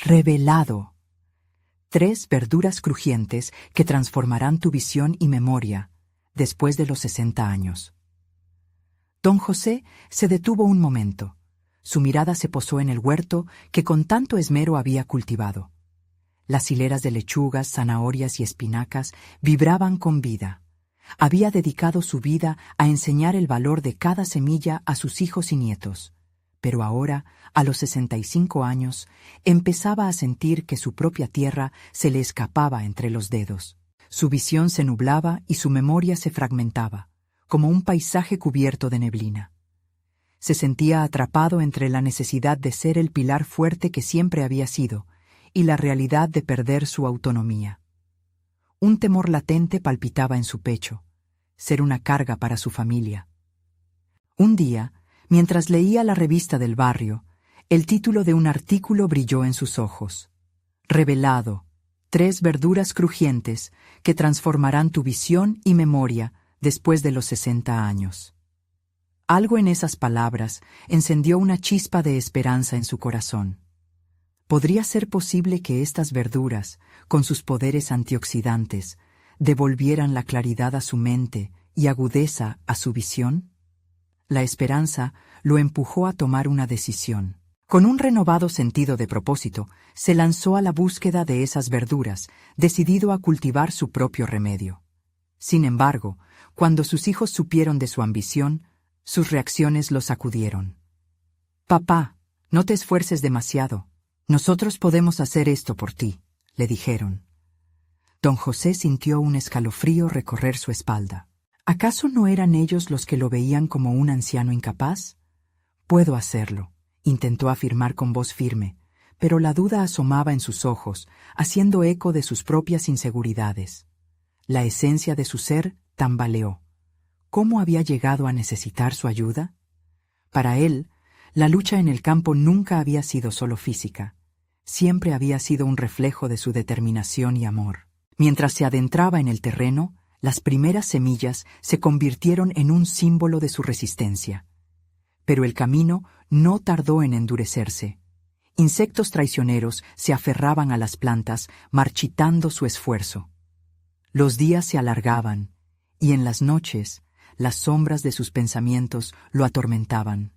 Revelado. 3 verduras crujientes que transformarán tu visión y memoria después de los 60 años. Don José se detuvo un momento. Su mirada se posó en el huerto que con tanto esmero había cultivado. Las hileras de lechugas, zanahorias y espinacas vibraban con vida. Había dedicado su vida a enseñar el valor de cada semilla a sus hijos y nietos. Pero ahora, a los 65 años, empezaba a sentir que su propia tierra se le escapaba entre los dedos. Su visión se nublaba y su memoria se fragmentaba, como un paisaje cubierto de neblina. Se sentía atrapado entre la necesidad de ser el pilar fuerte que siempre había sido y la realidad de perder su autonomía. Un temor latente palpitaba en su pecho, ser una carga para su familia. Un día, mientras leía la revista del barrio, el título de un artículo brilló en sus ojos. Revelado. 3 verduras crujientes que transformarán tu visión y memoria después de los 60 años. Algo en esas palabras encendió una chispa de esperanza en su corazón. ¿Podría ser posible que estas verduras, con sus poderes antioxidantes, devolvieran la claridad a su mente y agudeza a su visión? La esperanza lo empujó a tomar una decisión. Con un renovado sentido de propósito, se lanzó a la búsqueda de esas verduras, decidido a cultivar su propio remedio. Sin embargo, cuando sus hijos supieron de su ambición, sus reacciones los sacudieron. «Papá, no te esfuerces demasiado. Nosotros podemos hacer esto por ti», le dijeron. Don José sintió un escalofrío recorrer su espalda. ¿Acaso no eran ellos los que lo veían como un anciano incapaz? «Puedo hacerlo», intentó afirmar con voz firme, pero la duda asomaba en sus ojos, haciendo eco de sus propias inseguridades. La esencia de su ser tambaleó. ¿Cómo había llegado a necesitar su ayuda? Para él, la lucha en el campo nunca había sido solo física. Siempre había sido un reflejo de su determinación y amor. Mientras se adentraba en el terreno, las primeras semillas se convirtieron en un símbolo de su resistencia. Pero el camino no tardó en endurecerse. Insectos traicioneros se aferraban a las plantas, marchitando su esfuerzo. Los días se alargaban, y en las noches, las sombras de sus pensamientos lo atormentaban.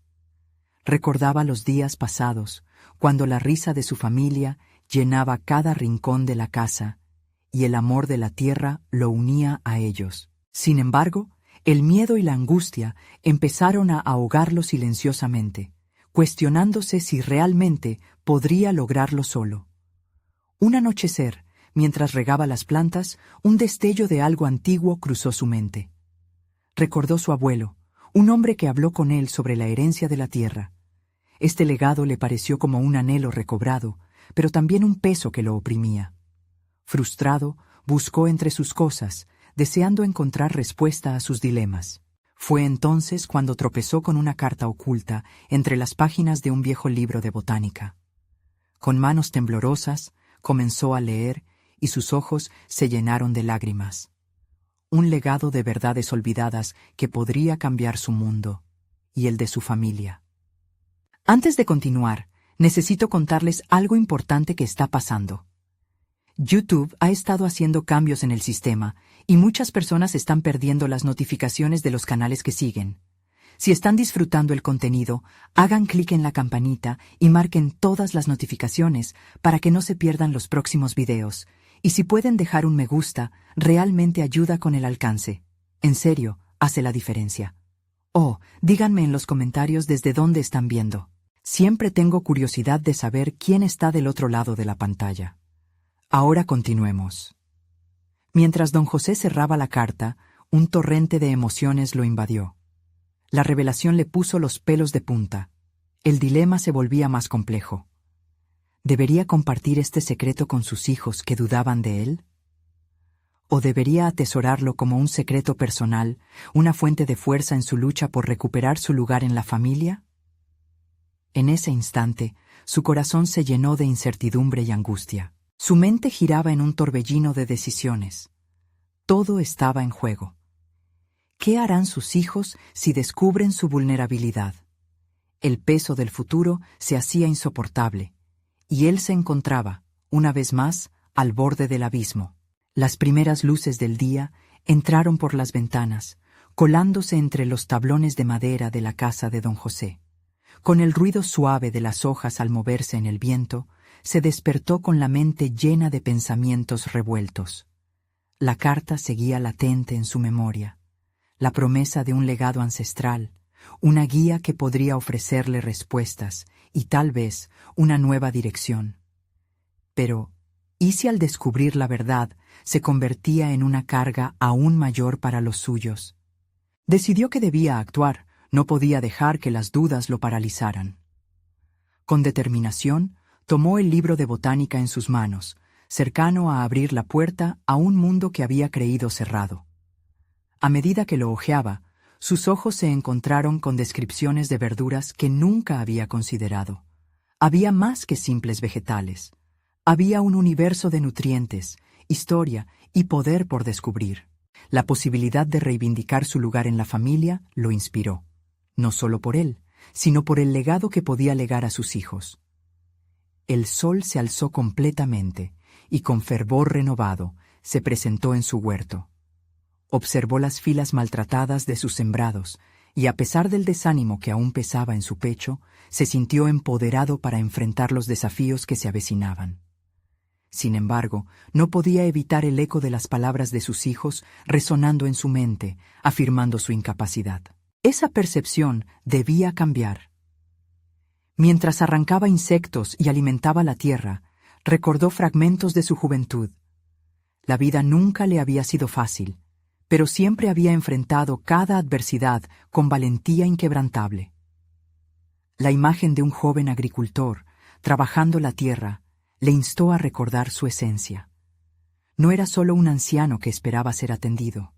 Recordaba los días pasados, cuando la risa de su familia llenaba cada rincón de la casa, y el amor de la tierra lo unía a ellos. Sin embargo, el miedo y la angustia empezaron a ahogarlo silenciosamente, cuestionándose si realmente podría lograrlo solo. Un anochecer, mientras regaba las plantas, un destello de algo antiguo cruzó su mente. Recordó su abuelo, un hombre que habló con él sobre la herencia de la tierra. Este legado le pareció como un anhelo recobrado, pero también un peso que lo oprimía. Frustrado, buscó entre sus cosas, deseando encontrar respuesta a sus dilemas. Fue entonces cuando tropezó con una carta oculta entre las páginas de un viejo libro de botánica. Con manos temblorosas, comenzó a leer y sus ojos se llenaron de lágrimas. Un legado de verdades olvidadas que podría cambiar su mundo y el de su familia. Antes de continuar, necesito contarles algo importante que está pasando. YouTube ha estado haciendo cambios en el sistema y muchas personas están perdiendo las notificaciones de los canales que siguen. Si están disfrutando el contenido, hagan clic en la campanita y marquen todas las notificaciones para que no se pierdan los próximos videos. Y si pueden dejar un me gusta, realmente ayuda con el alcance. En serio, hace la diferencia. Oh, díganme en los comentarios desde dónde están viendo. Siempre tengo curiosidad de saber quién está del otro lado de la pantalla. Ahora continuemos. Mientras don José cerraba la carta, un torrente de emociones lo invadió. La revelación le puso los pelos de punta. El dilema se volvía más complejo. ¿Debería compartir este secreto con sus hijos que dudaban de él? ¿O debería atesorarlo como un secreto personal, una fuente de fuerza en su lucha por recuperar su lugar en la familia? En ese instante, su corazón se llenó de incertidumbre y angustia. Su mente giraba en un torbellino de decisiones. Todo estaba en juego. ¿Qué harán sus hijos si descubren su vulnerabilidad? El peso del futuro se hacía insoportable, y él se encontraba, una vez más, al borde del abismo. Las primeras luces del día entraron por las ventanas, colándose entre los tablones de madera de la casa de don José. Con el ruido suave de las hojas al moverse en el viento, se despertó con la mente llena de pensamientos revueltos. La carta seguía latente en su memoria, la promesa de un legado ancestral, una guía que podría ofrecerle respuestas y tal vez una nueva dirección. Pero, ¿y si al descubrir la verdad se convertía en una carga aún mayor para los suyos? Decidió que debía actuar, no podía dejar que las dudas lo paralizaran. Con determinación, tomó el libro de botánica en sus manos, cercano a abrir la puerta a un mundo que había creído cerrado. A medida que lo hojeaba, sus ojos se encontraron con descripciones de verduras que nunca había considerado. Había más que simples vegetales. Había un universo de nutrientes, historia y poder por descubrir. La posibilidad de reivindicar su lugar en la familia lo inspiró, no solo por él, sino por el legado que podía legar a sus hijos. El sol se alzó completamente y con fervor renovado se presentó en su huerto. Observó las filas maltratadas de sus sembrados y, a pesar del desánimo que aún pesaba en su pecho, se sintió empoderado para enfrentar los desafíos que se avecinaban. Sin embargo, no podía evitar el eco de las palabras de sus hijos resonando en su mente, afirmando su incapacidad. Esa percepción debía cambiar. Mientras arrancaba insectos y alimentaba la tierra, recordó fragmentos de su juventud. La vida nunca le había sido fácil, pero siempre había enfrentado cada adversidad con valentía inquebrantable. La imagen de un joven agricultor, trabajando la tierra, le instó a recordar su esencia. No era solo un anciano que esperaba ser atendido,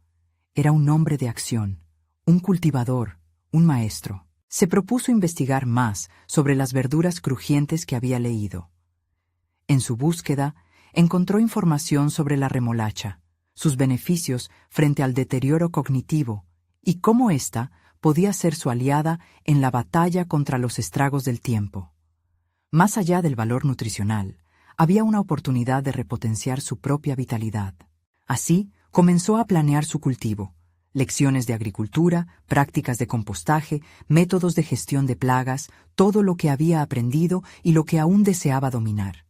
era un hombre de acción, un cultivador, un maestro. Se propuso investigar más sobre las verduras crujientes que había leído. En su búsqueda, encontró información sobre la remolacha, sus beneficios frente al deterioro cognitivo y cómo ésta podía ser su aliada en la batalla contra los estragos del tiempo. Más allá del valor nutricional, había una oportunidad de repotenciar su propia vitalidad. Así, comenzó a planear su cultivo, lecciones de agricultura, prácticas de compostaje, métodos de gestión de plagas, todo lo que había aprendido y lo que aún deseaba dominar.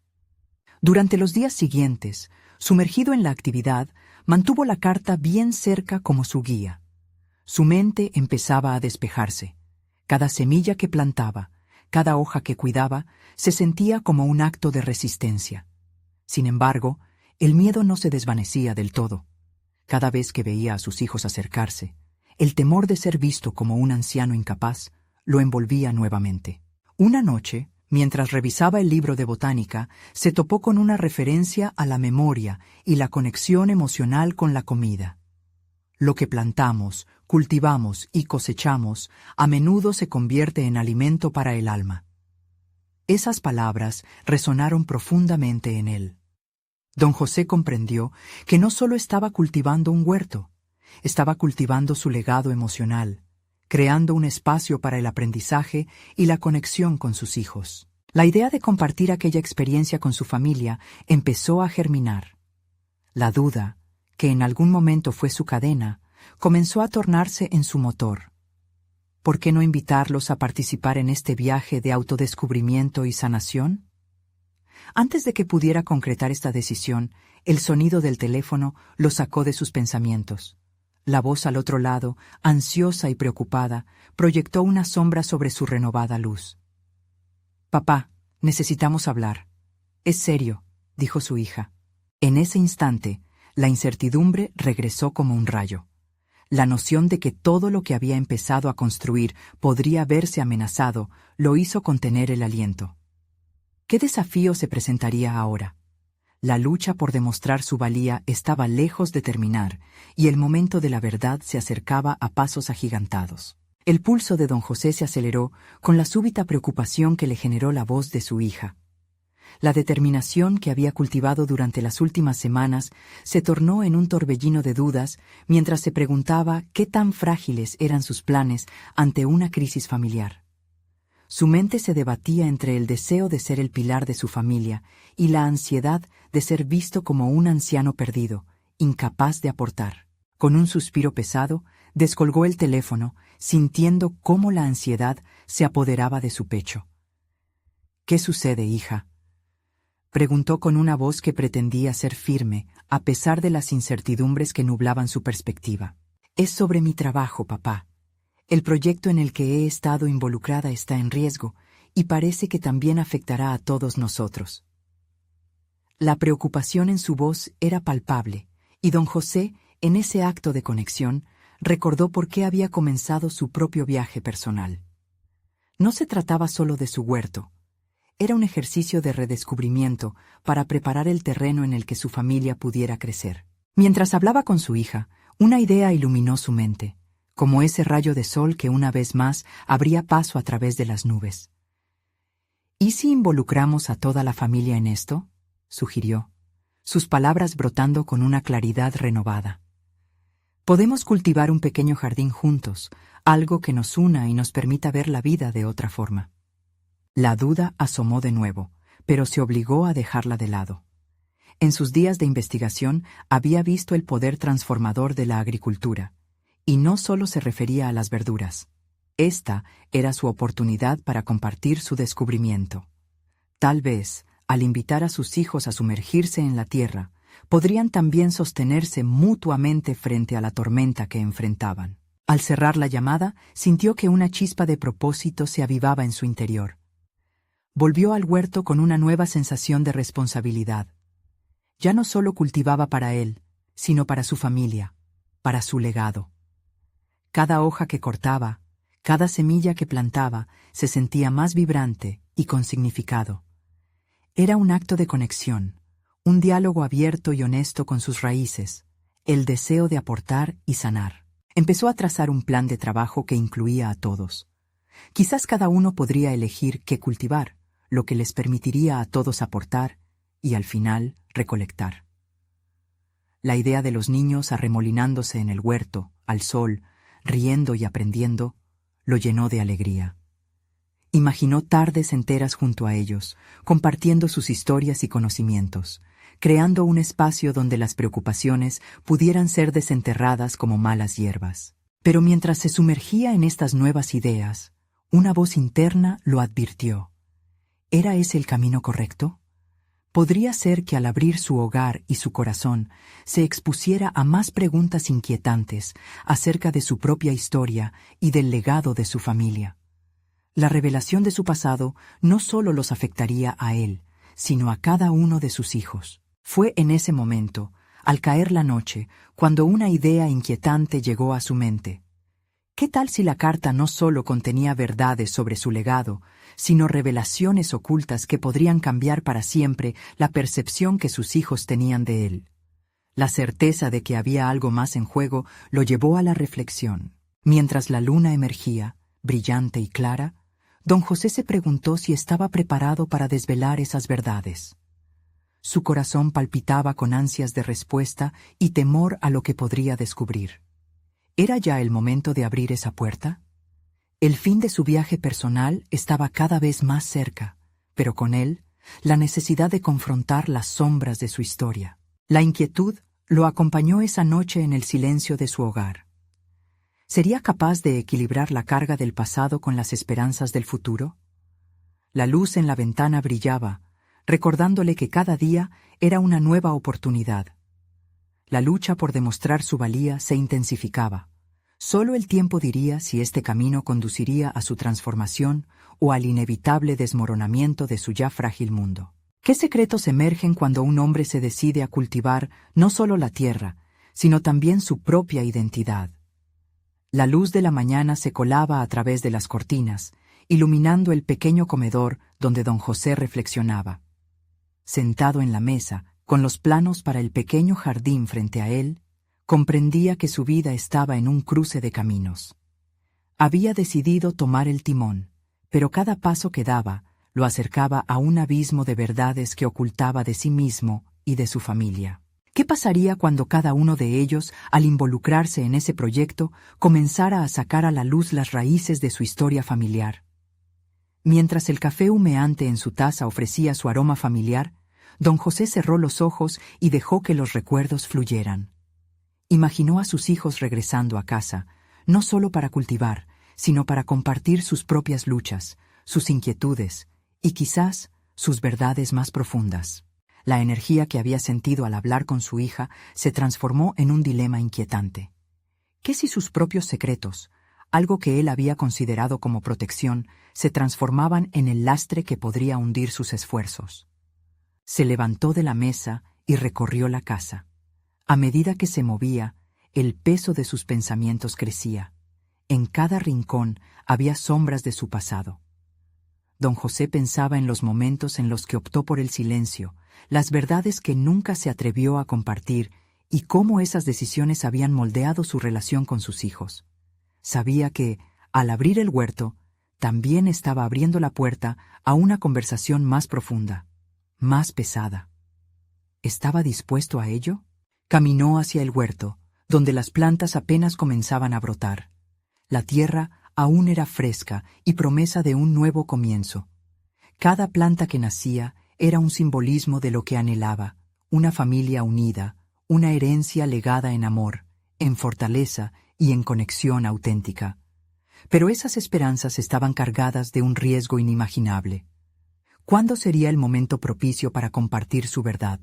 Durante los días siguientes, sumergido en la actividad, mantuvo la carta bien cerca como su guía. Su mente empezaba a despejarse. Cada semilla que plantaba, cada hoja que cuidaba, se sentía como un acto de resistencia. Sin embargo, el miedo no se desvanecía del todo. Cada vez que veía a sus hijos acercarse, el temor de ser visto como un anciano incapaz lo envolvía nuevamente. Una noche, mientras revisaba el libro de botánica, se topó con una referencia a la memoria y la conexión emocional con la comida. Lo que plantamos, cultivamos y cosechamos a menudo se convierte en alimento para el alma. Esas palabras resonaron profundamente en él. Don José comprendió que no solo estaba cultivando un huerto, estaba cultivando su legado emocional, creando un espacio para el aprendizaje y la conexión con sus hijos. La idea de compartir aquella experiencia con su familia empezó a germinar. La duda, que en algún momento fue su cadena, comenzó a tornarse en su motor. ¿Por qué no invitarlos a participar en este viaje de autodescubrimiento y sanación? Antes de que pudiera concretar esta decisión, el sonido del teléfono lo sacó de sus pensamientos. La voz al otro lado, ansiosa y preocupada, proyectó una sombra sobre su renovada luz. «Papá, necesitamos hablar». «Es serio», dijo su hija. En ese instante, la incertidumbre regresó como un rayo. La noción de que todo lo que había empezado a construir podría verse amenazado lo hizo contener el aliento. ¿Qué desafío se presentaría ahora? La lucha por demostrar su valía estaba lejos de terminar y el momento de la verdad se acercaba a pasos agigantados. El pulso de don José se aceleró con la súbita preocupación que le generó la voz de su hija. La determinación que había cultivado durante las últimas semanas se tornó en un torbellino de dudas mientras se preguntaba qué tan frágiles eran sus planes ante una crisis familiar. Su mente se debatía entre el deseo de ser el pilar de su familia y la ansiedad de ser visto como un anciano perdido, incapaz de aportar. Con un suspiro pesado, descolgó el teléfono, sintiendo cómo la ansiedad se apoderaba de su pecho. «¿Qué sucede, hija?», preguntó con una voz que pretendía ser firme, a pesar de las incertidumbres que nublaban su perspectiva. «Es sobre mi trabajo, papá. El proyecto en el que he estado involucrada está en riesgo y parece que también afectará a todos nosotros». La preocupación en su voz era palpable, y don José, en ese acto de conexión, recordó por qué había comenzado su propio viaje personal. No se trataba solo de su huerto. Era un ejercicio de redescubrimiento para preparar el terreno en el que su familia pudiera crecer. Mientras hablaba con su hija, una idea iluminó su mente, como ese rayo de sol que una vez más abría paso a través de las nubes. «¿Y si involucramos a toda la familia en esto?», sugirió, sus palabras brotando con una claridad renovada. «Podemos cultivar un pequeño jardín juntos, algo que nos una y nos permita ver la vida de otra forma». La duda asomó de nuevo, pero se obligó a dejarla de lado. En sus días de investigación había visto el poder transformador de la agricultura, y no solo se refería a las verduras. Esta era su oportunidad para compartir su descubrimiento. Tal vez, al invitar a sus hijos a sumergirse en la tierra, podrían también sostenerse mutuamente frente a la tormenta que enfrentaban. Al cerrar la llamada, sintió que una chispa de propósito se avivaba en su interior. Volvió al huerto con una nueva sensación de responsabilidad. Ya no solo cultivaba para él, sino para su familia, para su legado. Cada hoja que cortaba, cada semilla que plantaba, se sentía más vibrante y con significado. Era un acto de conexión, un diálogo abierto y honesto con sus raíces, el deseo de aportar y sanar. Empezó a trazar un plan de trabajo que incluía a todos. Quizás cada uno podría elegir qué cultivar, lo que les permitiría a todos aportar y, al final, recolectar. La idea de los niños arremolinándose en el huerto, al sol, riendo y aprendiendo, lo llenó de alegría. Imaginó tardes enteras junto a ellos, compartiendo sus historias y conocimientos, creando un espacio donde las preocupaciones pudieran ser desenterradas como malas hierbas. Pero mientras se sumergía en estas nuevas ideas, una voz interna lo advirtió. ¿Era ese el camino correcto? Podría ser que al abrir su hogar y su corazón se expusiera a más preguntas inquietantes acerca de su propia historia y del legado de su familia. La revelación de su pasado no solo los afectaría a él, sino a cada uno de sus hijos. Fue en ese momento, al caer la noche, cuando una idea inquietante llegó a su mente. ¿Qué tal si la carta no solo contenía verdades sobre su legado, sino revelaciones ocultas que podrían cambiar para siempre la percepción que sus hijos tenían de él? La certeza de que había algo más en juego lo llevó a la reflexión. Mientras la luna emergía, brillante y clara, don José se preguntó si estaba preparado para desvelar esas verdades. Su corazón palpitaba con ansias de respuesta y temor a lo que podría descubrir. ¿Era ya el momento de abrir esa puerta? El fin de su viaje personal estaba cada vez más cerca, pero con él, la necesidad de confrontar las sombras de su historia. La inquietud lo acompañó esa noche en el silencio de su hogar. ¿Sería capaz de equilibrar la carga del pasado con las esperanzas del futuro? La luz en la ventana brillaba, recordándole que cada día era una nueva oportunidad. La lucha por demostrar su valía se intensificaba. Solo el tiempo diría si este camino conduciría a su transformación o al inevitable desmoronamiento de su ya frágil mundo. ¿Qué secretos emergen cuando un hombre se decide a cultivar no solo la tierra, sino también su propia identidad? La luz de la mañana se colaba a través de las cortinas, iluminando el pequeño comedor donde don José reflexionaba. Sentado en la mesa, con los planos para el pequeño jardín frente a él, comprendía que su vida estaba en un cruce de caminos. Había decidido tomar el timón, pero cada paso que daba lo acercaba a un abismo de verdades que ocultaba de sí mismo y de su familia. ¿Qué pasaría cuando cada uno de ellos, al involucrarse en ese proyecto, comenzara a sacar a la luz las raíces de su historia familiar? Mientras el café humeante en su taza ofrecía su aroma familiar, don José cerró los ojos y dejó que los recuerdos fluyeran. Imaginó a sus hijos regresando a casa, no solo para cultivar, sino para compartir sus propias luchas, sus inquietudes y quizás sus verdades más profundas. La energía que había sentido al hablar con su hija se transformó en un dilema inquietante. ¿Qué si sus propios secretos, algo que él había considerado como protección, se transformaban en el lastre que podría hundir sus esfuerzos? Se levantó de la mesa y recorrió la casa. A medida que se movía, el peso de sus pensamientos crecía. En cada rincón había sombras de su pasado. Don José pensaba en los momentos en los que optó por el silencio, las verdades que nunca se atrevió a compartir y cómo esas decisiones habían moldeado su relación con sus hijos. Sabía que, al abrir el huerto, también estaba abriendo la puerta a una conversación más profunda, más pesada. ¿Estaba dispuesto a ello? Caminó hacia el huerto, donde las plantas apenas comenzaban a brotar. La tierra aún era fresca y promesa de un nuevo comienzo. Cada planta que nacía era un simbolismo de lo que anhelaba, una familia unida, una herencia legada en amor, en fortaleza y en conexión auténtica. Pero esas esperanzas estaban cargadas de un riesgo inimaginable. ¿Cuándo sería el momento propicio para compartir su verdad?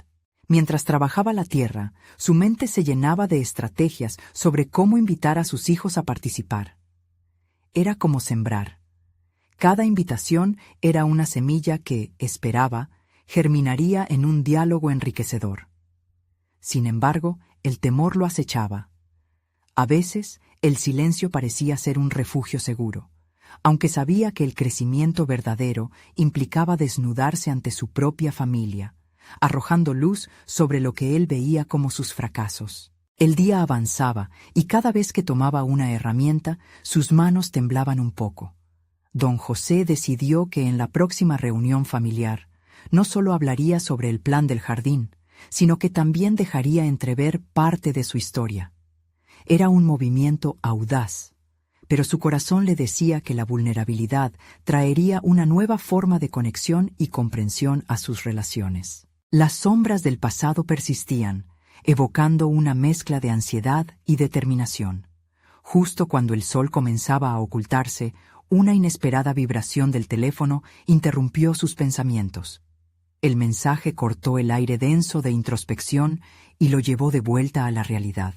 Mientras trabajaba la tierra, su mente se llenaba de estrategias sobre cómo invitar a sus hijos a participar. Era como sembrar. Cada invitación era una semilla que, esperaba, germinaría en un diálogo enriquecedor. Sin embargo, el temor lo acechaba. A veces, el silencio parecía ser un refugio seguro, aunque sabía que el crecimiento verdadero implicaba desnudarse ante su propia familia, arrojando luz sobre lo que él veía como sus fracasos. El día avanzaba y cada vez que tomaba una herramienta, sus manos temblaban un poco. Don José decidió que en la próxima reunión familiar no solo hablaría sobre el plan del jardín, sino que también dejaría entrever parte de su historia. Era un movimiento audaz, pero su corazón le decía que la vulnerabilidad traería una nueva forma de conexión y comprensión a sus relaciones. Las sombras del pasado persistían, evocando una mezcla de ansiedad y determinación. Justo cuando el sol comenzaba a ocultarse, una inesperada vibración del teléfono interrumpió sus pensamientos. El mensaje cortó el aire denso de introspección y lo llevó de vuelta a la realidad.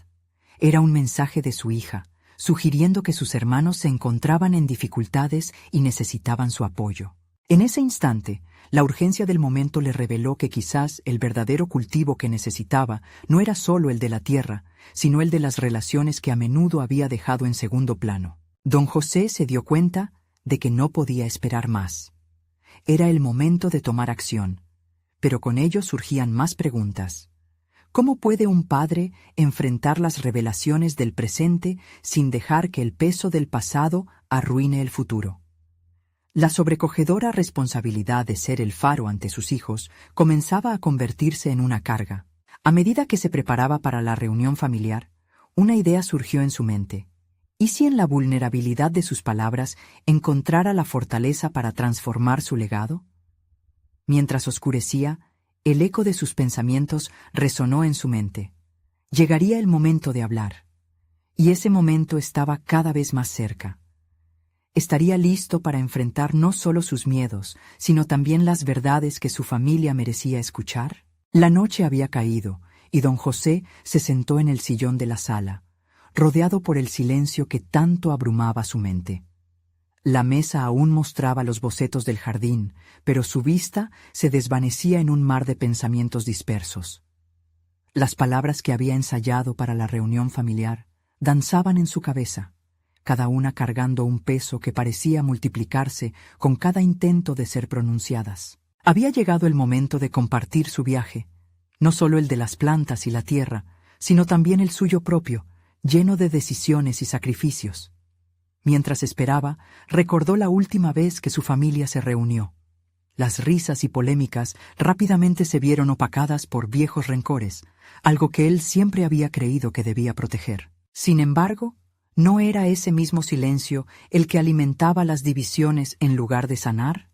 Era un mensaje de su hija, sugiriendo que sus hermanos se encontraban en dificultades y necesitaban su apoyo. En ese instante, la urgencia del momento le reveló que quizás el verdadero cultivo que necesitaba no era solo el de la tierra, sino el de las relaciones que a menudo había dejado en segundo plano. Don José se dio cuenta de que no podía esperar más. Era el momento de tomar acción, pero con ello surgían más preguntas. ¿Cómo puede un padre enfrentar las revelaciones del presente sin dejar que el peso del pasado arruine el futuro? La sobrecogedora responsabilidad de ser el faro ante sus hijos comenzaba a convertirse en una carga. A medida que se preparaba para la reunión familiar, una idea surgió en su mente. ¿Y si en la vulnerabilidad de sus palabras encontrara la fortaleza para transformar su legado? Mientras oscurecía, el eco de sus pensamientos resonó en su mente. Llegaría el momento de hablar. Y ese momento estaba cada vez más cerca. Estaría listo para enfrentar no solo sus miedos, sino también las verdades que su familia merecía escuchar. La noche había caído, y don José se sentó en el sillón de la sala, rodeado por el silencio que tanto abrumaba su mente. La mesa aún mostraba los bocetos del jardín, pero su vista se desvanecía en un mar de pensamientos dispersos. Las palabras que había ensayado para la reunión familiar danzaban en su cabeza, cada una cargando un peso que parecía multiplicarse con cada intento de ser pronunciadas. Había llegado el momento de compartir su viaje, no solo el de las plantas y la tierra, sino también el suyo propio, lleno de decisiones y sacrificios. Mientras esperaba, recordó la última vez que su familia se reunió. Las risas y polémicas rápidamente se vieron opacadas por viejos rencores, algo que él siempre había creído que debía proteger. Sin embargo, ¿No era ese mismo silencio el que alimentaba las divisiones en lugar de sanar?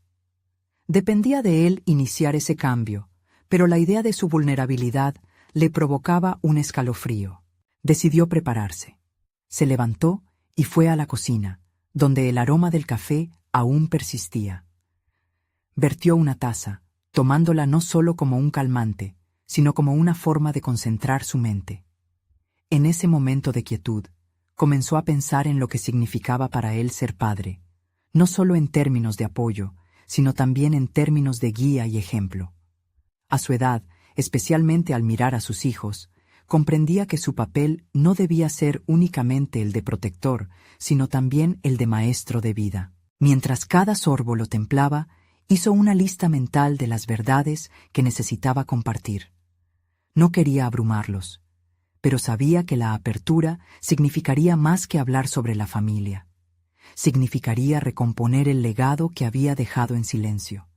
Dependía de él iniciar ese cambio, pero la idea de su vulnerabilidad le provocaba un escalofrío. Decidió prepararse. Se levantó y fue a la cocina, donde el aroma del café aún persistía. Vertió una taza, tomándola no solo como un calmante, sino como una forma de concentrar su mente. En ese momento de quietud, comenzó a pensar en lo que significaba para él ser padre, no solo en términos de apoyo, sino también en términos de guía y ejemplo. A su edad, especialmente al mirar a sus hijos, comprendía que su papel no debía ser únicamente el de protector, sino también el de maestro de vida. Mientras cada sorbo lo templaba, hizo una lista mental de las verdades que necesitaba compartir. No quería abrumarlos, pero sabía que la apertura significaría más que hablar sobre la familia. Significaría recomponer el legado que había dejado en silencio.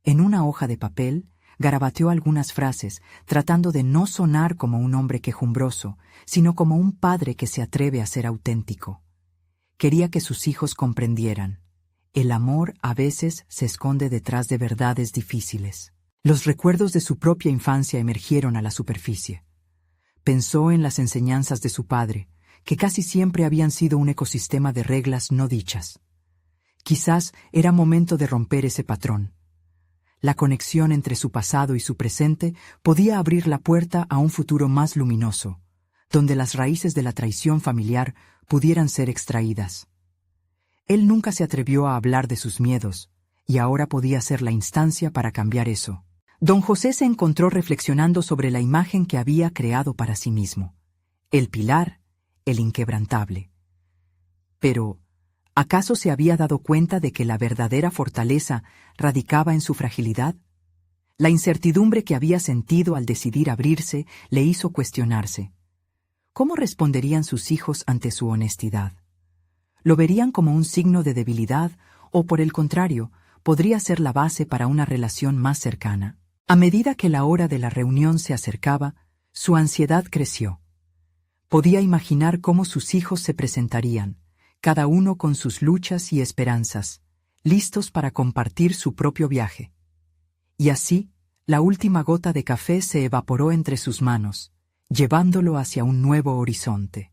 En una hoja de papel, garabateó algunas frases, tratando de no sonar como un hombre quejumbroso, sino como un padre que se atreve a ser auténtico. Quería que sus hijos comprendieran. El amor a veces se esconde detrás de verdades difíciles. Los recuerdos de su propia infancia emergieron a la superficie. Pensó en las enseñanzas de su padre, que casi siempre habían sido un ecosistema de reglas no dichas. Quizás era momento de romper ese patrón. La conexión entre su pasado y su presente podía abrir la puerta a un futuro más luminoso, donde las raíces de la traición familiar pudieran ser extraídas. Él nunca se atrevió a hablar de sus miedos, y ahora podía ser la instancia para cambiar eso. Don José se encontró reflexionando sobre la imagen que había creado para sí mismo. El pilar, el inquebrantable. Pero, ¿acaso se había dado cuenta de que la verdadera fortaleza radicaba en su fragilidad? La incertidumbre que había sentido al decidir abrirse le hizo cuestionarse. ¿Cómo responderían sus hijos ante su honestidad? ¿Lo verían como un signo de debilidad o, por el contrario, podría ser la base para una relación más cercana? A medida que la hora de la reunión se acercaba, su ansiedad creció. Podía imaginar cómo sus hijos se presentarían, cada uno con sus luchas y esperanzas, listos para compartir su propio viaje. Y así, la última gota de café se evaporó entre sus manos, llevándolo hacia un nuevo horizonte.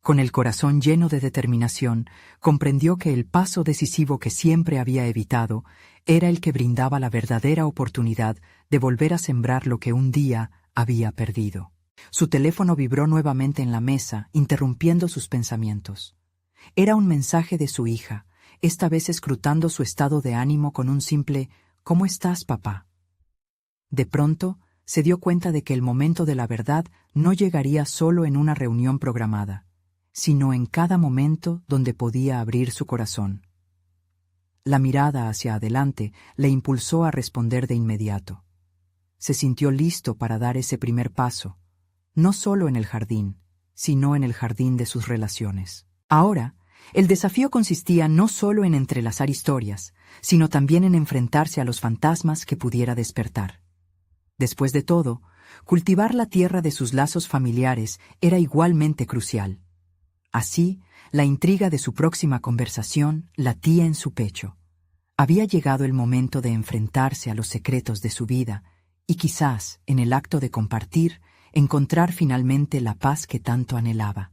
Con el corazón lleno de determinación, comprendió que el paso decisivo que siempre había evitado era el que brindaba la verdadera oportunidad de volver a sembrar lo que un día había perdido. Su teléfono vibró nuevamente en la mesa, interrumpiendo sus pensamientos. Era un mensaje de su hija, esta vez escrutando su estado de ánimo con un simple «¿Cómo estás, papá?». De pronto, se dio cuenta de que el momento de la verdad no llegaría solo en una reunión programada, sino en cada momento donde podía abrir su corazón. La mirada hacia adelante le impulsó a responder de inmediato. Se sintió listo para dar ese primer paso, no solo en el jardín, sino en el jardín de sus relaciones. Ahora, el desafío consistía no solo en entrelazar historias, sino también en enfrentarse a los fantasmas que pudiera despertar. Después de todo, cultivar la tierra de sus lazos familiares era igualmente crucial. Así, la intriga de su próxima conversación latía en su pecho. Había llegado el momento de enfrentarse a los secretos de su vida y quizás, en el acto de compartir, encontrar finalmente la paz que tanto anhelaba.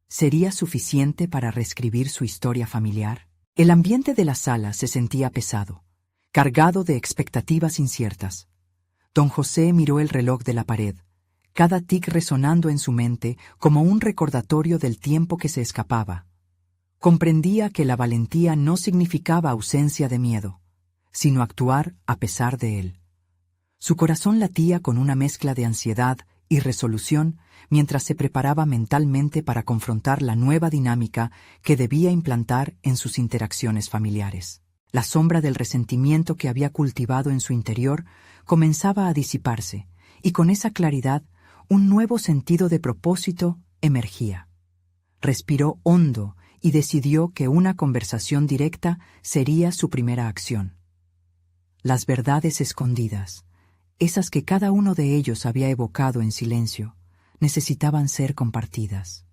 ¿Sería suficiente para reescribir su historia familiar? El ambiente de la sala se sentía pesado, cargado de expectativas inciertas. Don José miró el reloj de la pared, cada tic resonando en su mente como un recordatorio del tiempo que se escapaba. Comprendía que la valentía no significaba ausencia de miedo, sino actuar a pesar de él. Su corazón latía con una mezcla de ansiedad y resolución mientras se preparaba mentalmente para confrontar la nueva dinámica que debía implantar en sus interacciones familiares. La sombra del resentimiento que había cultivado en su interior comenzaba a disiparse, y con esa claridad un nuevo sentido de propósito emergía. Respiró hondo y decidió que una conversación directa sería su primera acción. Las verdades escondidas, esas que cada uno de ellos había evocado en silencio, necesitaban ser compartidas.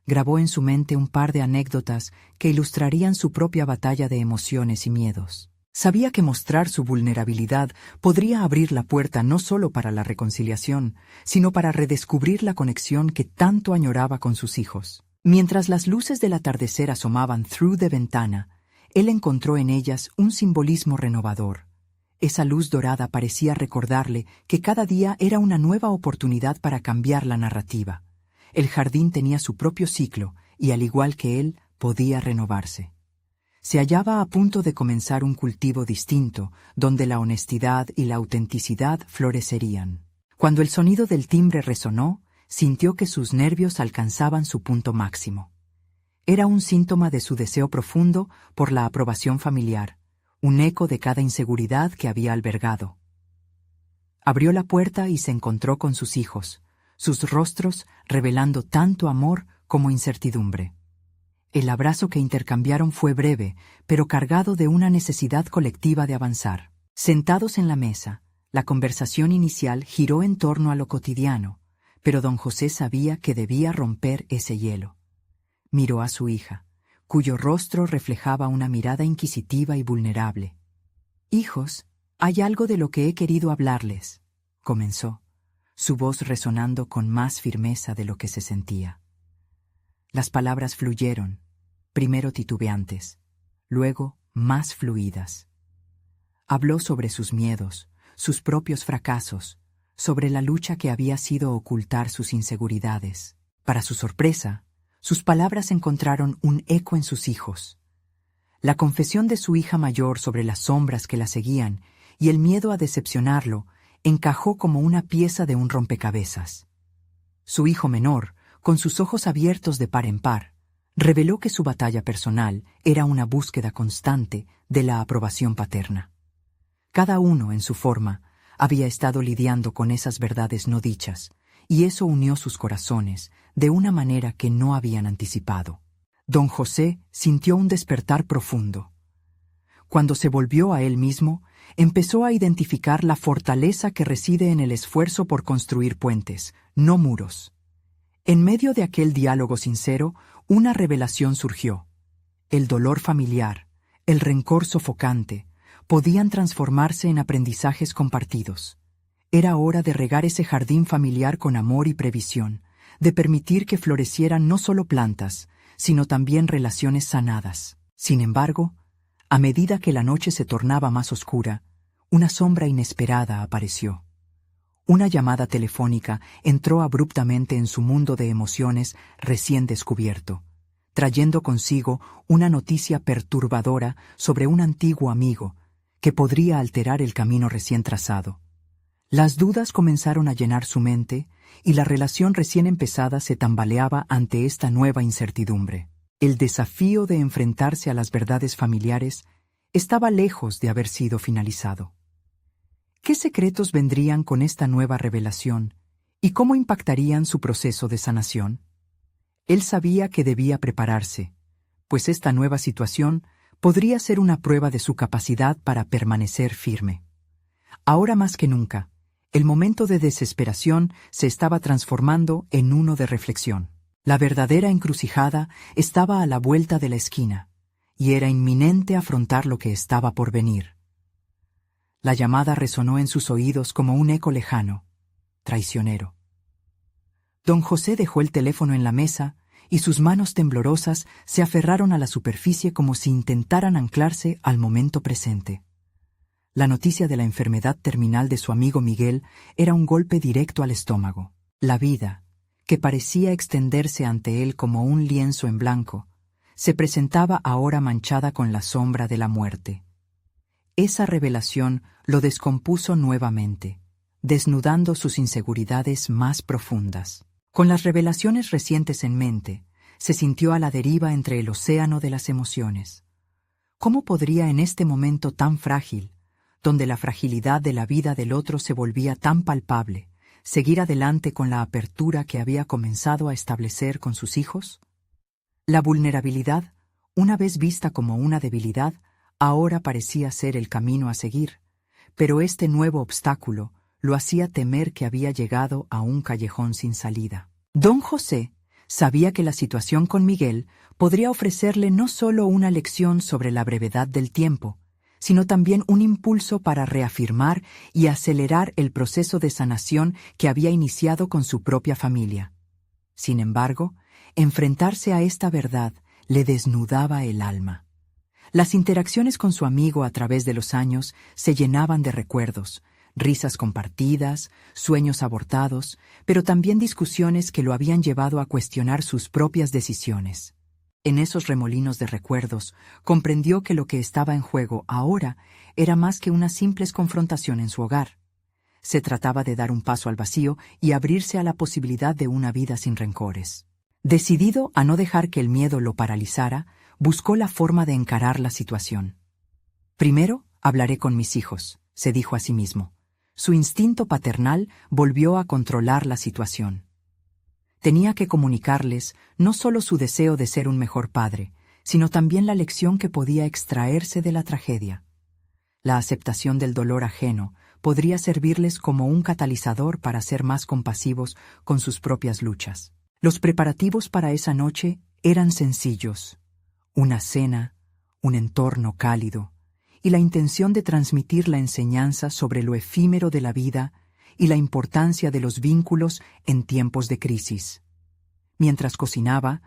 Grabó en su mente un par de anécdotas que ilustrarían su propia batalla de emociones y miedos. Sabía que mostrar su vulnerabilidad podría abrir la puerta no solo para la reconciliación, sino para redescubrir la conexión que tanto añoraba con sus hijos. Mientras las luces del atardecer asomaban through de ventana, él encontró en ellas un simbolismo renovador. Esa luz dorada parecía recordarle que cada día era una nueva oportunidad para cambiar la narrativa. El jardín tenía su propio ciclo y, al igual que él, podía renovarse. Se hallaba a punto de comenzar un cultivo distinto, donde la honestidad y la autenticidad florecerían. Cuando el sonido del timbre resonó, sintió que sus nervios alcanzaban su punto máximo. Era un síntoma de su deseo profundo por la aprobación familiar, un eco de cada inseguridad que había albergado. Abrió la puerta y se encontró con sus hijos, sus rostros revelando tanto amor como incertidumbre. El abrazo que intercambiaron fue breve, pero cargado de una necesidad colectiva de avanzar. Sentados en la mesa, la conversación inicial giró en torno a lo cotidiano, pero don José sabía que debía romper ese hielo. Miró a su hija, cuyo rostro reflejaba una mirada inquisitiva y vulnerable. «Hijos, hay algo de lo que he querido hablarles», comenzó, su voz resonando con más firmeza de lo que se sentía. Las palabras fluyeron, primero titubeantes, luego más fluidas. Habló sobre sus miedos, sus propios fracasos, sobre la lucha que había sido ocultar sus inseguridades. Para su sorpresa, sus palabras encontraron un eco en sus hijos. La confesión de su hija mayor sobre las sombras que la seguían y el miedo a decepcionarlo encajó como una pieza de un rompecabezas. Su hijo menor, con sus ojos abiertos de par en par, reveló que su batalla personal era una búsqueda constante de la aprobación paterna. Cada uno, en su forma, había estado lidiando con esas verdades no dichas, y eso unió sus corazones de una manera que no habían anticipado. Don José sintió un despertar profundo. Cuando se volvió a él mismo, empezó a identificar la fortaleza que reside en el esfuerzo por construir puentes, no muros. En medio de aquel diálogo sincero, una revelación surgió. El dolor familiar, el rencor sofocante, podían transformarse en aprendizajes compartidos. Era hora de regar ese jardín familiar con amor y previsión, de permitir que florecieran no solo plantas, sino también relaciones sanadas. Sin embargo, a medida que la noche se tornaba más oscura, una sombra inesperada apareció. Una llamada telefónica entró abruptamente en su mundo de emociones recién descubierto, trayendo consigo una noticia perturbadora sobre un antiguo amigo que podría alterar el camino recién trazado. Las dudas comenzaron a llenar su mente y la relación recién empezada se tambaleaba ante esta nueva incertidumbre. El desafío de enfrentarse a las verdades familiares estaba lejos de haber sido finalizado. ¿Qué secretos vendrían con esta nueva revelación y cómo impactarían su proceso de sanación? Él sabía que debía prepararse, pues esta nueva situación podría ser una prueba de su capacidad para permanecer firme. Ahora más que nunca, el momento de desesperación se estaba transformando en uno de reflexión. La verdadera encrucijada estaba a la vuelta de la esquina, y era inminente afrontar lo que estaba por venir. La llamada resonó en sus oídos como un eco lejano, traicionero. Don José dejó el teléfono en la mesa y sus manos temblorosas se aferraron a la superficie como si intentaran anclarse al momento presente. La noticia de la enfermedad terminal de su amigo Miguel era un golpe directo al estómago. La vida, que parecía extenderse ante él como un lienzo en blanco, se presentaba ahora manchada con la sombra de la muerte. Esa revelación lo descompuso nuevamente, desnudando sus inseguridades más profundas. Con las revelaciones recientes en mente, se sintió a la deriva entre el océano de las emociones. ¿Cómo podría en este momento tan frágil, donde la fragilidad de la vida del otro se volvía tan palpable, seguir adelante con la apertura que había comenzado a establecer con sus hijos? La vulnerabilidad, una vez vista como una debilidad, ahora parecía ser el camino a seguir, pero este nuevo obstáculo lo hacía temer que había llegado a un callejón sin salida. Don José Sabía que la situación con Miguel podría ofrecerle no solo una lección sobre la brevedad del tiempo, sino también un impulso para reafirmar y acelerar el proceso de sanación que había iniciado con su propia familia. Sin embargo, enfrentarse a esta verdad le desnudaba el alma. Las interacciones con su amigo a través de los años se llenaban de recuerdos, risas compartidas, sueños abortados, pero también discusiones que lo habían llevado a cuestionar sus propias decisiones. En esos remolinos de recuerdos, comprendió que lo que estaba en juego ahora era más que una simple confrontación en su hogar. Se trataba de dar un paso al vacío y abrirse a la posibilidad de una vida sin rencores. Decidido a no dejar que el miedo lo paralizara, buscó la forma de encarar la situación. Primero, hablaré con mis hijos, se dijo a sí mismo. Su instinto paternal volvió a controlar la situación. Tenía que comunicarles no solo su deseo de ser un mejor padre, sino también la lección que podía extraerse de la tragedia. La aceptación del dolor ajeno podría servirles como un catalizador para ser más compasivos con sus propias luchas. Los preparativos para esa noche eran sencillos: una cena, un entorno cálido, y la intención de transmitir la enseñanza sobre lo efímero de la vida y la importancia de los vínculos en tiempos de crisis. Mientras cocinaba,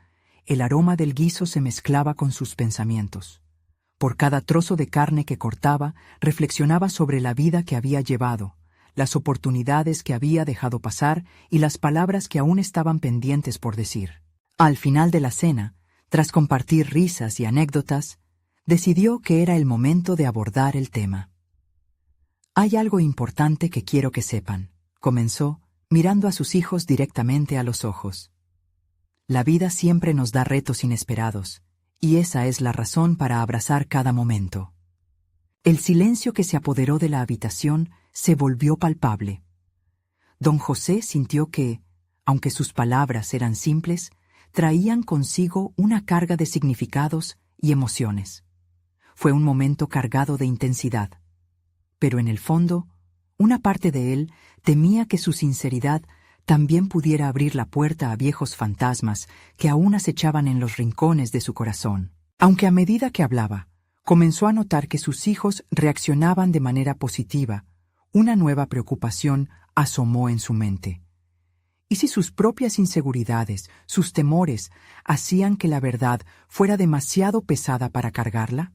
el aroma del guiso se mezclaba con sus pensamientos. Por cada trozo de carne que cortaba, reflexionaba sobre la vida que había llevado, las oportunidades que había dejado pasar y las palabras que aún estaban pendientes por decir. Al final de la cena, tras compartir risas y anécdotas, decidió que era el momento de abordar el tema. «Hay algo importante que quiero que sepan», comenzó, mirando a sus hijos directamente a los ojos. «La vida siempre nos da retos inesperados, y esa es la razón para abrazar cada momento». El silencio que se apoderó de la habitación se volvió palpable. Don José sintió que, aunque sus palabras eran simples, traían consigo una carga de significados y emociones. Fue un momento cargado de intensidad. Pero en el fondo, una parte de él temía que su sinceridad también pudiera abrir la puerta a viejos fantasmas que aún acechaban en los rincones de su corazón. Aunque a medida que hablaba, comenzó a notar que sus hijos reaccionaban de manera positiva, una nueva preocupación asomó en su mente. ¿Y si sus propias inseguridades, sus temores, hacían que la verdad fuera demasiado pesada para cargarla?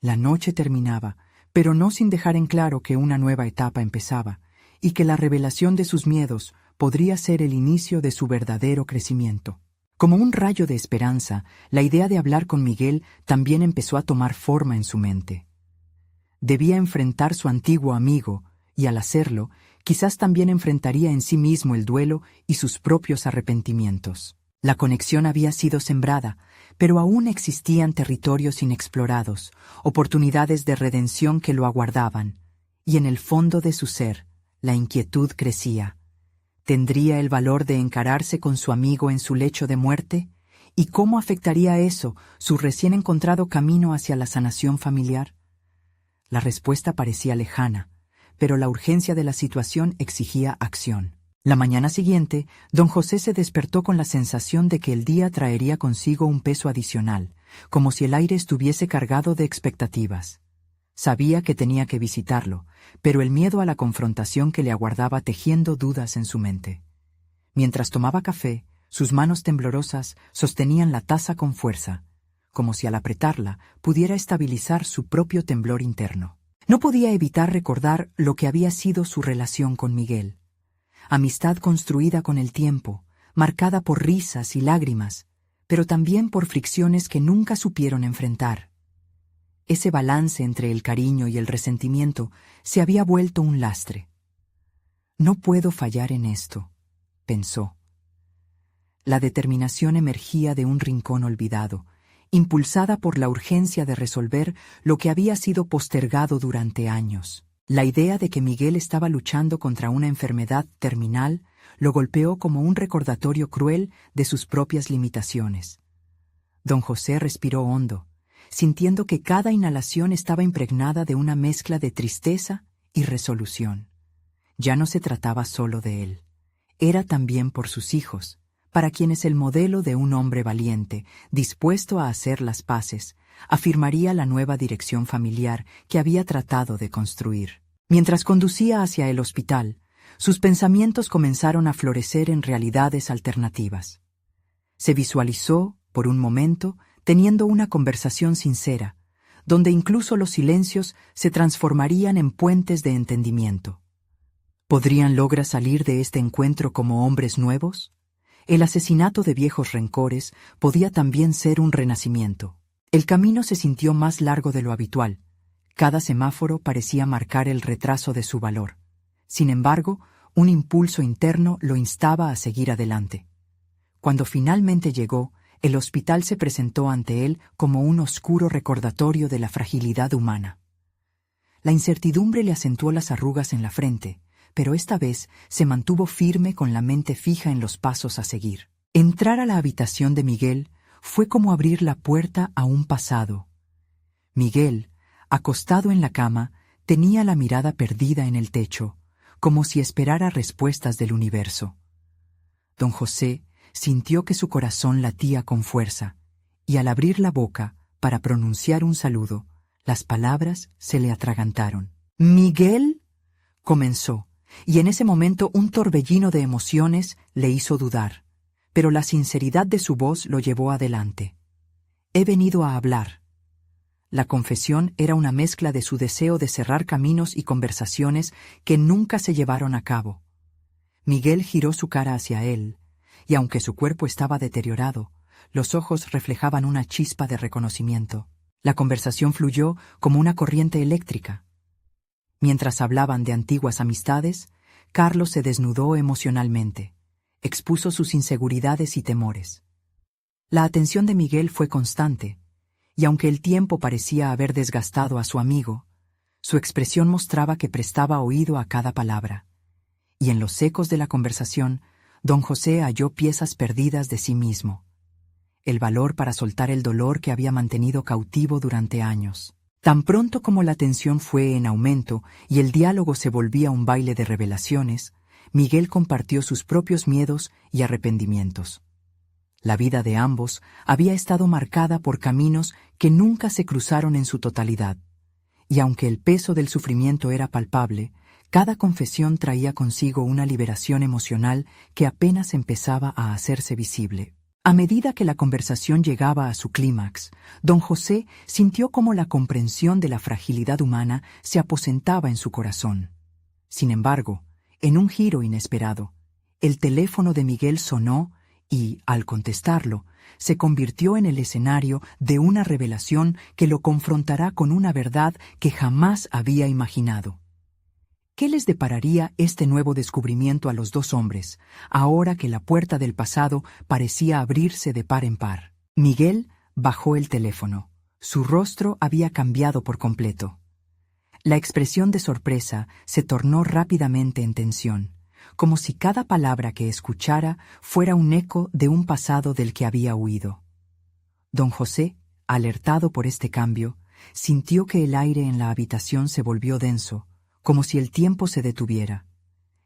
La noche terminaba, pero no sin dejar en claro que una nueva etapa empezaba, y que la revelación de sus miedos podría ser el inicio de su verdadero crecimiento. Como un rayo de esperanza, la idea de hablar con Miguel también empezó a tomar forma en su mente. Debía enfrentar su antiguo amigo, y al hacerlo, quizás también enfrentaría en sí mismo el duelo y sus propios arrepentimientos. La conexión había sido sembrada, pero aún existían territorios inexplorados, oportunidades de redención que lo aguardaban, y en el fondo de su ser, la inquietud crecía. ¿Tendría el valor de encararse con su amigo en su lecho de muerte? ¿Y cómo afectaría eso su recién encontrado camino hacia la sanación familiar? La respuesta parecía lejana, pero la urgencia de la situación exigía acción. La mañana siguiente, don José se despertó con la sensación de que el día traería consigo un peso adicional, como si el aire estuviese cargado de expectativas. Sabía que tenía que visitarlo, pero el miedo a la confrontación que le aguardaba tejiendo dudas en su mente. Mientras tomaba café, sus manos temblorosas sostenían la taza con fuerza, como si al apretarla pudiera estabilizar su propio temblor interno. No podía evitar recordar lo que había sido su relación con Miguel. Amistad construida con el tiempo, marcada por risas y lágrimas, pero también por fricciones que nunca supieron enfrentar. Ese balance entre el cariño y el resentimiento se había vuelto un lastre. «No puedo fallar en esto», pensó. La determinación emergía de un rincón olvidado, impulsada por la urgencia de resolver lo que había sido postergado durante años. La idea de que Miguel estaba luchando contra una enfermedad terminal lo golpeó como un recordatorio cruel de sus propias limitaciones. Don José respiró hondo, sintiendo que cada inhalación estaba impregnada de una mezcla de tristeza y resolución. Ya no se trataba solo de él. Era también por sus hijos, para quien es el modelo de un hombre valiente, dispuesto a hacer las paces, afirmaría la nueva dirección familiar que había tratado de construir. Mientras conducía hacia el hospital, sus pensamientos comenzaron a florecer en realidades alternativas. Se visualizó, por un momento, teniendo una conversación sincera, donde incluso los silencios se transformarían en puentes de entendimiento. ¿Podrían lograr salir de este encuentro como hombres nuevos? El asesinato de viejos rencores podía también ser un renacimiento. El camino se sintió más largo de lo habitual. Cada semáforo parecía marcar el retraso de su valor. Sin embargo, un impulso interno lo instaba a seguir adelante. Cuando finalmente llegó, el hospital se presentó ante él como un oscuro recordatorio de la fragilidad humana. La incertidumbre le acentuó las arrugas en la frente, pero esta vez se mantuvo firme con la mente fija en los pasos a seguir. Entrar a la habitación de Miguel fue como abrir la puerta a un pasado. Miguel, acostado en la cama, tenía la mirada perdida en el techo, como si esperara respuestas del universo. Don José sintió que su corazón latía con fuerza, y al abrir la boca para pronunciar un saludo, las palabras se le atragantaron. «¿Miguel?», comenzó, y en ese momento un torbellino de emociones le hizo dudar, pero la sinceridad de su voz lo llevó adelante. «He venido a hablar». La confesión era una mezcla de su deseo de cerrar caminos y conversaciones que nunca se llevaron a cabo. Miguel giró su cara hacia él, y aunque su cuerpo estaba deteriorado, los ojos reflejaban una chispa de reconocimiento. La conversación fluyó como una corriente eléctrica. Mientras hablaban de antiguas amistades, Carlos se desnudó emocionalmente, expuso sus inseguridades y temores. La atención de Miguel fue constante, y aunque el tiempo parecía haber desgastado a su amigo, su expresión mostraba que prestaba oído a cada palabra. Y en los ecos de la conversación, don José halló piezas perdidas de sí mismo. El valor para soltar el dolor que había mantenido cautivo durante años. Tan pronto como la tensión fue en aumento y el diálogo se volvía un baile de revelaciones, Miguel compartió sus propios miedos y arrepentimientos. La vida de ambos había estado marcada por caminos que nunca se cruzaron en su totalidad, y aunque el peso del sufrimiento era palpable, cada confesión traía consigo una liberación emocional que apenas empezaba a hacerse visible. A medida que la conversación llegaba a su clímax, don José sintió cómo la comprensión de la fragilidad humana se aposentaba en su corazón. Sin embargo, en un giro inesperado, el teléfono de Miguel sonó y, al contestarlo, se convirtió en el escenario de una revelación que lo confrontará con una verdad que jamás había imaginado. ¿Qué les depararía este nuevo descubrimiento a los dos hombres, ahora que la puerta del pasado parecía abrirse de par en par? Miguel bajó el teléfono. Su rostro había cambiado por completo. La expresión de sorpresa se tornó rápidamente en tensión, como si cada palabra que escuchara fuera un eco de un pasado del que había huido. Don José, alertado por este cambio, sintió que el aire en la habitación se volvió denso, como si el tiempo se detuviera.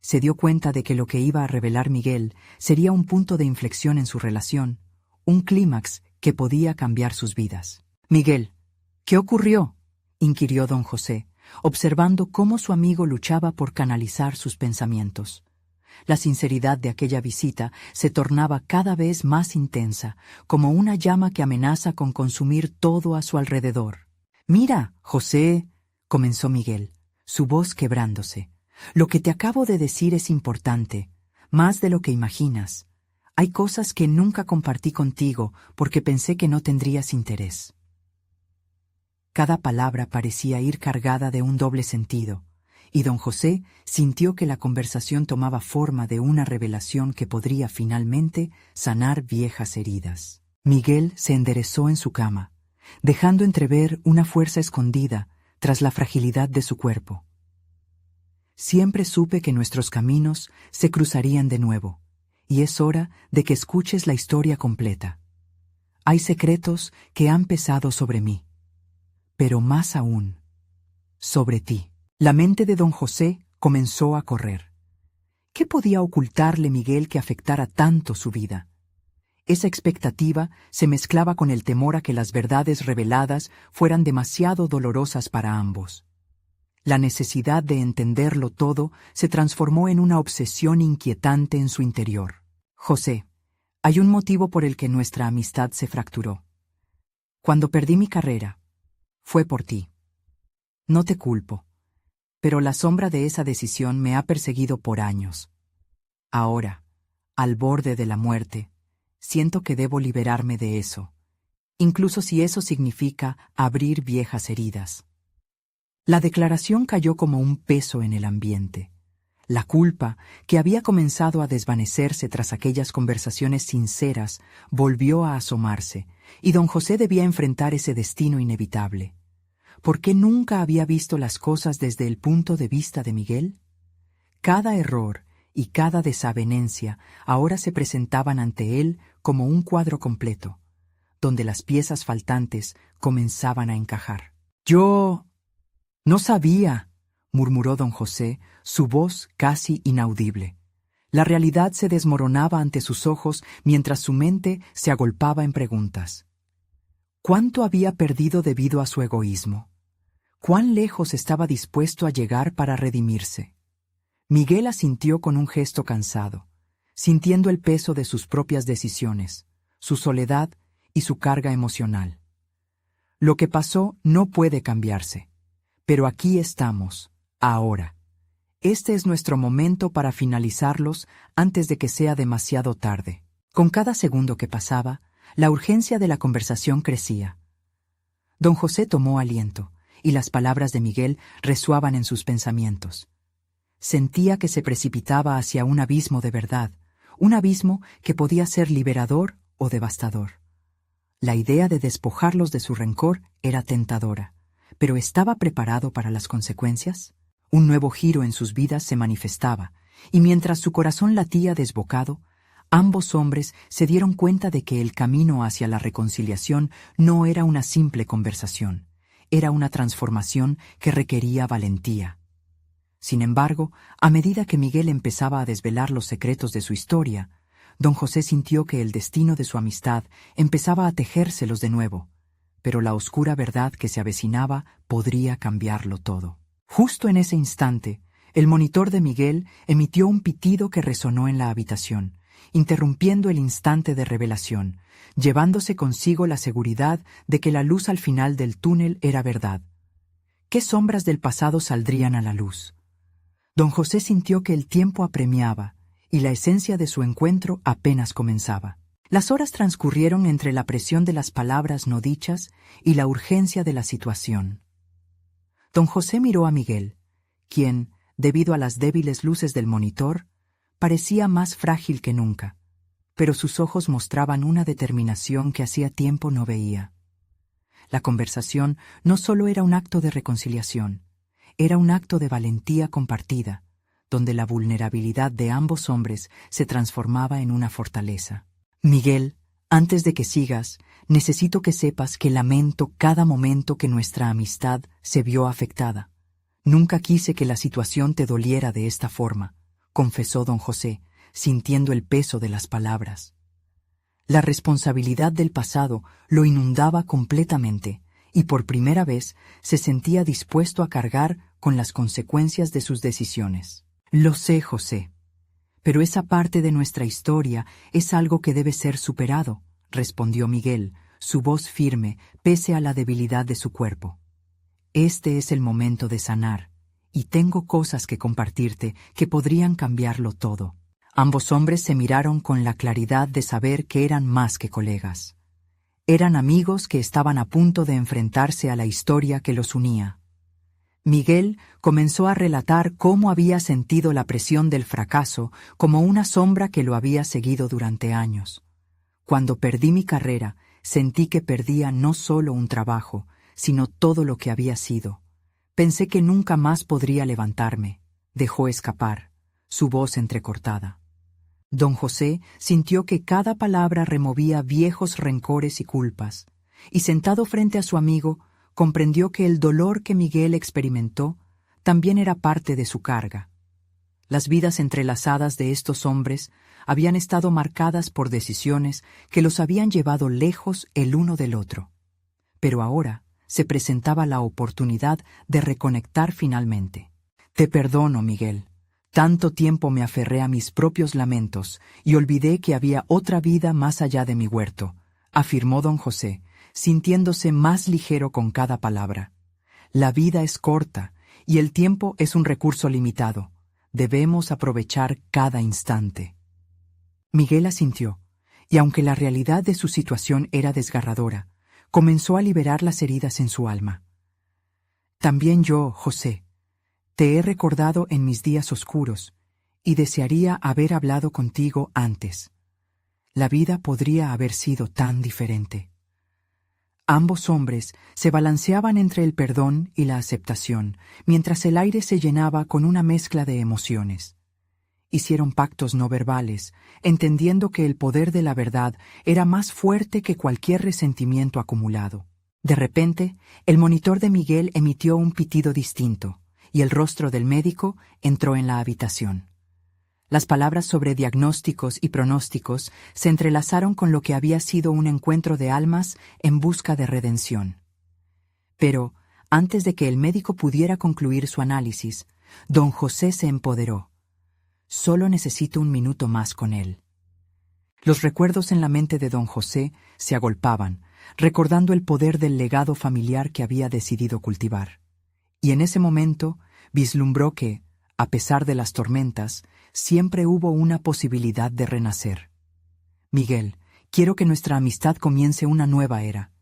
Se dio cuenta de que lo que iba a revelar Miguel sería un punto de inflexión en su relación, un clímax que podía cambiar sus vidas. «Miguel, ¿qué ocurrió?», inquirió don José, observando cómo su amigo luchaba por canalizar sus pensamientos. La sinceridad de aquella visita se tornaba cada vez más intensa, como una llama que amenaza con consumir todo a su alrededor. «Mira, José», comenzó Miguel, su voz quebrándose. «Lo que te acabo de decir es importante, más de lo que imaginas. Hay cosas que nunca compartí contigo porque pensé que no tendrías interés». Cada palabra parecía ir cargada de un doble sentido, y don José sintió que la conversación tomaba forma de una revelación que podría finalmente sanar viejas heridas. Miguel se enderezó en su cama, dejando entrever una fuerza escondida tras la fragilidad de su cuerpo. «Siempre supe que nuestros caminos se cruzarían de nuevo, y es hora de que escuches la historia completa. Hay secretos que han pesado sobre mí, pero más aún, sobre ti». La mente de don José comenzó a correr. ¿Qué podía ocultarle Miguel que afectara tanto su vida? Esa expectativa se mezclaba con el temor a que las verdades reveladas fueran demasiado dolorosas para ambos. La necesidad de entenderlo todo se transformó en una obsesión inquietante en su interior. José, hay un motivo por el que nuestra amistad se fracturó. Cuando perdí mi carrera, fue por ti. No te culpo, pero la sombra de esa decisión me ha perseguido por años. Ahora, al borde de la muerte, siento que debo liberarme de eso, incluso si eso significa abrir viejas heridas. La declaración cayó como un peso en el ambiente. La culpa, que había comenzado a desvanecerse tras aquellas conversaciones sinceras, volvió a asomarse, y don José debía enfrentar ese destino inevitable. ¿Por qué nunca había visto las cosas desde el punto de vista de Miguel? Cada error y cada desavenencia ahora se presentaban ante él como un cuadro completo, donde las piezas faltantes comenzaban a encajar. «Yo no sabía», murmuró don José, su voz casi inaudible. La realidad se desmoronaba ante sus ojos mientras su mente se agolpaba en preguntas. ¿Cuánto había perdido debido a su egoísmo? ¿Cuán lejos estaba dispuesto a llegar para redimirse? Miguel asintió con un gesto cansado, sintiendo el peso de sus propias decisiones, su soledad y su carga emocional. Lo que pasó no puede cambiarse, pero aquí estamos, ahora. Este es nuestro momento para finalizarlos antes de que sea demasiado tarde. Con cada segundo que pasaba, la urgencia de la conversación crecía. Don José tomó aliento, y las palabras de Miguel resoaban en sus pensamientos. Sentía que se precipitaba hacia un abismo de verdad, un abismo que podía ser liberador o devastador. La idea de despojarlos de su rencor era tentadora, pero ¿estaba preparado para las consecuencias? Un nuevo giro en sus vidas se manifestaba, y mientras su corazón latía desbocado, ambos hombres se dieron cuenta de que el camino hacia la reconciliación no era una simple conversación, era una transformación que requería valentía. Sin embargo, a medida que Miguel empezaba a desvelar los secretos de su historia, don José sintió que el destino de su amistad empezaba a tejérselos de nuevo, pero la oscura verdad que se avecinaba podría cambiarlo todo. Justo en ese instante, el monitor de Miguel emitió un pitido que resonó en la habitación, interrumpiendo el instante de revelación, llevándose consigo la seguridad de que la luz al final del túnel era verdad. ¿Qué sombras del pasado saldrían a la luz? Don José sintió que el tiempo apremiaba y la esencia de su encuentro apenas comenzaba. Las horas transcurrieron entre la presión de las palabras no dichas y la urgencia de la situación. Don José miró a Miguel, quien, debido a las débiles luces del monitor, parecía más frágil que nunca, pero sus ojos mostraban una determinación que hacía tiempo no veía. La conversación no solo era un acto de reconciliación, era un acto de valentía compartida, donde la vulnerabilidad de ambos hombres se transformaba en una fortaleza. Miguel, antes de que sigas, necesito que sepas que lamento cada momento que nuestra amistad se vio afectada. Nunca quise que la situación te doliera de esta forma, confesó don José, sintiendo el peso de las palabras. La responsabilidad del pasado lo inundaba completamente, y por primera vez se sentía dispuesto a cargar con las consecuencias de sus decisiones. Lo sé, José, pero esa parte de nuestra historia es algo que debe ser superado, respondió Miguel, su voz firme pese a la debilidad de su cuerpo. Este es el momento de sanar, y tengo cosas que compartirte que podrían cambiarlo todo. Ambos hombres se miraron con la claridad de saber que eran más que colegas. Eran amigos que estaban a punto de enfrentarse a la historia que los unía. Miguel comenzó a relatar cómo había sentido la presión del fracaso como una sombra que lo había seguido durante años. Cuando perdí mi carrera, sentí que perdía no solo un trabajo, sino todo lo que había sido. Pensé que nunca más podría levantarme. Dejó escapar, su voz entrecortada. Don José sintió que cada palabra removía viejos rencores y culpas, y sentado frente a su amigo, comprendió que el dolor que Miguel experimentó también era parte de su carga. Las vidas entrelazadas de estos hombres habían estado marcadas por decisiones que los habían llevado lejos el uno del otro. Pero ahora se presentaba la oportunidad de reconectar finalmente. Te perdono, Miguel. Tanto tiempo me aferré a mis propios lamentos y olvidé que había otra vida más allá de mi huerto, afirmó don José, sintiéndose más ligero con cada palabra. La vida es corta y el tiempo es un recurso limitado. Debemos aprovechar cada instante. Miguel asintió, y aunque la realidad de su situación era desgarradora, comenzó a liberar las heridas en su alma. También yo, José, te he recordado en mis días oscuros, y desearía haber hablado contigo antes. La vida podría haber sido tan diferente. Ambos hombres se balanceaban entre el perdón y la aceptación, mientras el aire se llenaba con una mezcla de emociones. Hicieron pactos no verbales, entendiendo que el poder de la verdad era más fuerte que cualquier resentimiento acumulado. De repente, el monitor de Miguel emitió un pitido distinto, y el rostro del médico entró en la habitación. Las palabras sobre diagnósticos y pronósticos se entrelazaron con lo que había sido un encuentro de almas en busca de redención. Pero, antes de que el médico pudiera concluir su análisis, don José se empoderó. Solo necesito un minuto más con él. Los recuerdos en la mente de don José se agolpaban, recordando el poder del legado familiar que había decidido cultivar. Y en ese momento vislumbró que, a pesar de las tormentas, siempre hubo una posibilidad de renacer. Miguel, quiero que nuestra amistad comience una nueva era.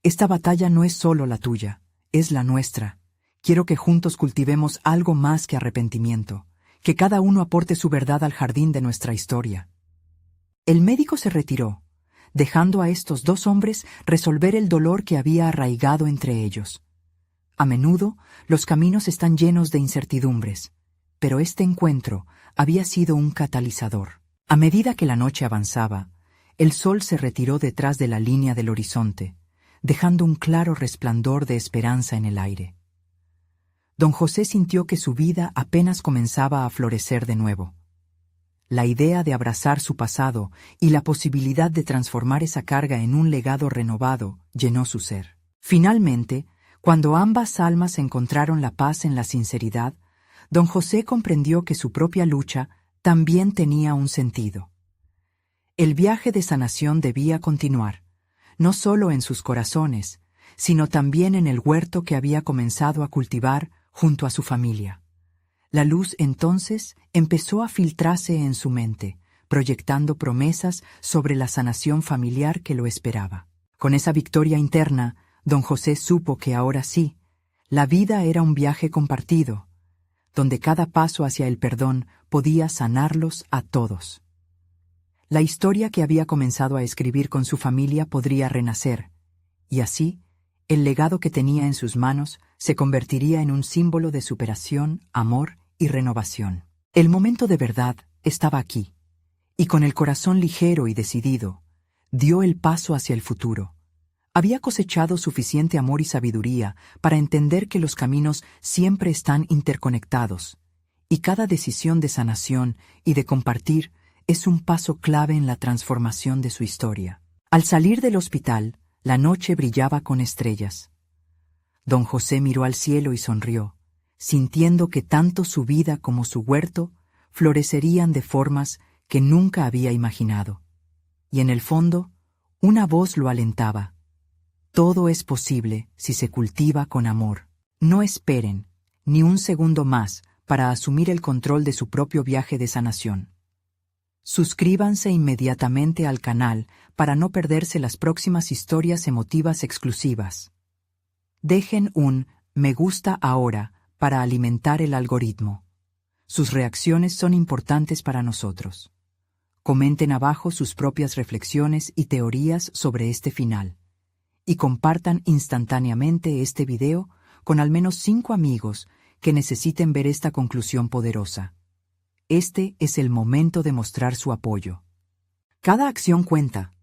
Esta batalla no es solo la tuya, es la nuestra. Quiero que juntos cultivemos algo más que arrepentimiento, que cada uno aporte su verdad al jardín de nuestra historia. El médico se retiró, dejando a estos dos hombres resolver el dolor que había arraigado entre ellos. A menudo, los caminos están llenos de incertidumbres, pero este encuentro había sido un catalizador. A medida que la noche avanzaba, el sol se retiró detrás de la línea del horizonte, dejando un claro resplandor de esperanza en el aire. Don José sintió que su vida apenas comenzaba a florecer de nuevo. La idea de abrazar su pasado y la posibilidad de transformar esa carga en un legado renovado llenó su ser. Finalmente, cuando ambas almas encontraron la paz en la sinceridad, don José comprendió que su propia lucha también tenía un sentido. El viaje de sanación debía continuar, no solo en sus corazones, sino también en el huerto que había comenzado a cultivar junto a su familia. La luz entonces empezó a filtrarse en su mente, proyectando promesas sobre la sanación familiar que lo esperaba. Con esa victoria interna, don José supo que ahora sí, la vida era un viaje compartido, donde cada paso hacia el perdón podía sanarlos a todos. La historia que había comenzado a escribir con su familia podría renacer, y así, el legado que tenía en sus manos se convertiría en un símbolo de superación, amor y renovación. El momento de verdad estaba aquí, y con el corazón ligero y decidido, dio el paso hacia el futuro. Había cosechado suficiente amor y sabiduría para entender que los caminos siempre están interconectados, y cada decisión de sanación y de compartir es un paso clave en la transformación de su historia. Al salir del hospital, la noche brillaba con estrellas. Don José miró al cielo y sonrió, sintiendo que tanto su vida como su huerto florecerían de formas que nunca había imaginado. Y en el fondo, una voz lo alentaba. Todo es posible si se cultiva con amor. No esperen ni un segundo más para asumir el control de su propio viaje de sanación. Suscríbanse inmediatamente al canal para no perderse las próximas historias emotivas exclusivas. Dejen un me gusta ahora para alimentar el algoritmo. Sus reacciones son importantes para nosotros. Comenten abajo sus propias reflexiones y teorías sobre este final. Y compartan instantáneamente este video con al menos 5 amigos que necesiten ver esta conclusión poderosa. Este es el momento de mostrar su apoyo. Cada acción cuenta,